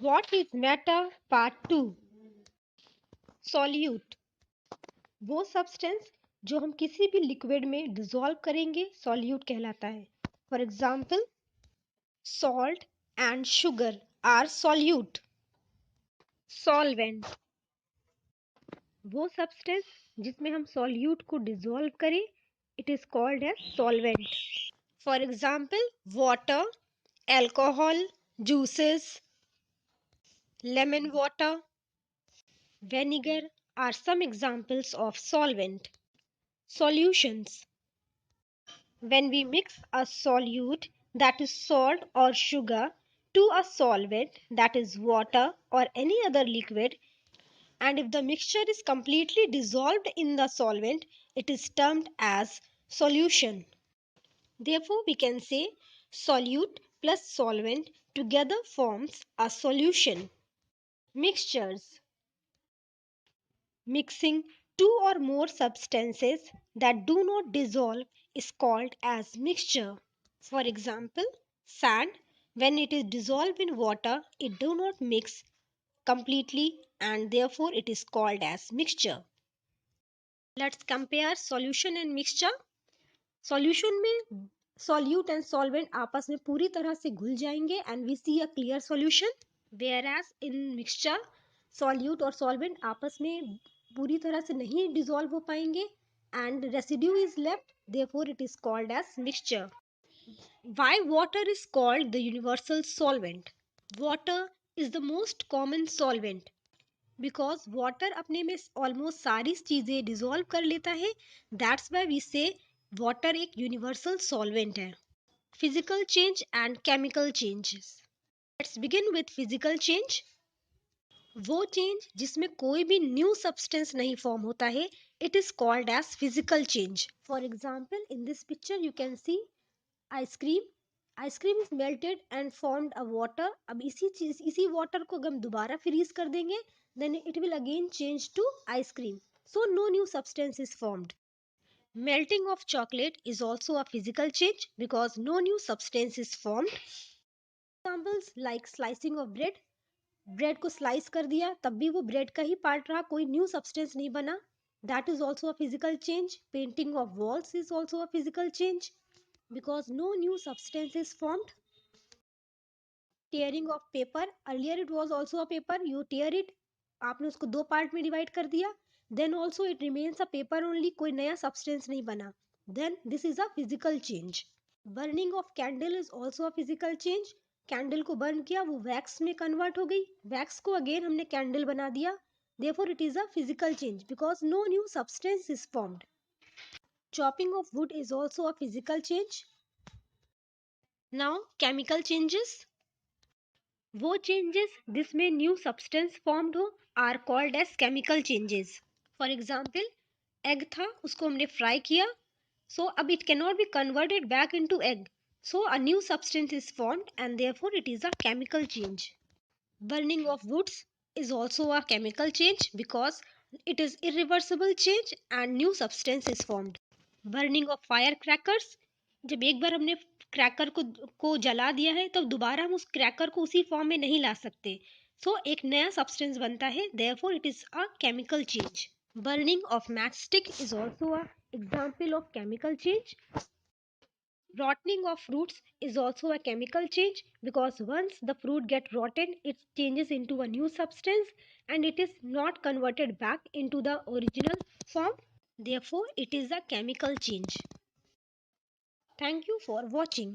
What is matter? Part 2. Solute. वो substance जो हम किसी भी लिक्विड में डिसॉल्व करेंगे सॉल्यूट कहलाता है. For example, salt and sugar are solute. Solvent. वो सब्सटेंस जिसमें हम सॉल्यूट को डिसॉल्व करें, it is called as solvent. For example, water, alcohol, juices, lemon water, vinegar are some examples of solvent. Solutions. When we mix a solute, that is salt or sugar, to a solvent, that is water or any other liquid, and if the mixture is completely dissolved in the solvent, it is termed as solution. Therefore, we can say solute plus solvent together forms a solution. Mixtures. Mixing two or more substances that do not dissolve is called as mixture. For example, sand, when it is dissolved in water, it do not mix completely and therefore it is called as mixture. Let's compare solution and mixture. Solution में solute and solvent आपस में पूरी तरह से घुल जाएंगे and we see a clear solution. Whereas in mixture, solute और solvent आपस में पूरी तरह से नहीं dissolve हो पाएंगे and residue is left, therefore it is called as mixture. Why water is called the universal solvent? Water is the most common solvent because water अपने में almost सारी चीजें dissolve कर लेता है. That's why we say water एक universal solvent है. Physical change and chemical changes. Let's begin with physical change. वो चेंज जिसमें कोई भी न्यू सब्सटेंस नहीं फॉर्म होता है, it is called as physical change. For example, in this picture you can see ice cream. Ice cream is melted and formed a water. अब इसी water को हम दोबारा फ्रीज कर देंगे, then it will again change to ice cream. So no new substance is formed. Melting of chocolate is also a physical change because no new substance is formed. Examples like slicing of bread. Bread को slice कर दिया, तब भी वो bread का ही part रहा, कोई new substance नहीं बना. That is also a physical change. Painting of walls is also a physical change because no new substance is formed. Tearing of paper. Earlier it was also a paper. You tear it, आपने उसको दो part में divide कर दिया, then also it remains a paper only, कोई नया substance नहीं बना. Then this is a physical change. Burning of candle is also a physical change. Candle को बर्न किया, वो वैक्स में कन्वर्ट हो गई, वैक्स को अगेन हमने कैंडल बना दिया. Therefore it is a physical change because no new substance is formed. Chopping of wood is also a physical change. Now chemical changes. वो चेंजेस जिसमें न्यू सब्सटेंस फॉर्म्ड हो are called as chemical changes. For example, egg था, उसको हमने fry किया, so अब it cannot be converted back into egg, so a new substance is formed and therefore it is a chemical change. Burning of woods is also a chemical change because it is irreversible change and new substance is formed. Burning of firecrackers. जब एक बार हमने cracker को जला दिया है, तब दोबारा हम उस क्रैकर को उसी फॉर्म में नहीं ला सकते, सो एक नया सब्सटेंस बनता है, therefore it is a chemical change. Burning of matchstick is also an example of chemical change. Rotting of fruits is also a chemical change because once the fruit gets rotten, it changes into a new substance and it is not converted back into the original form. Therefore, it is a chemical change. Thank you for watching.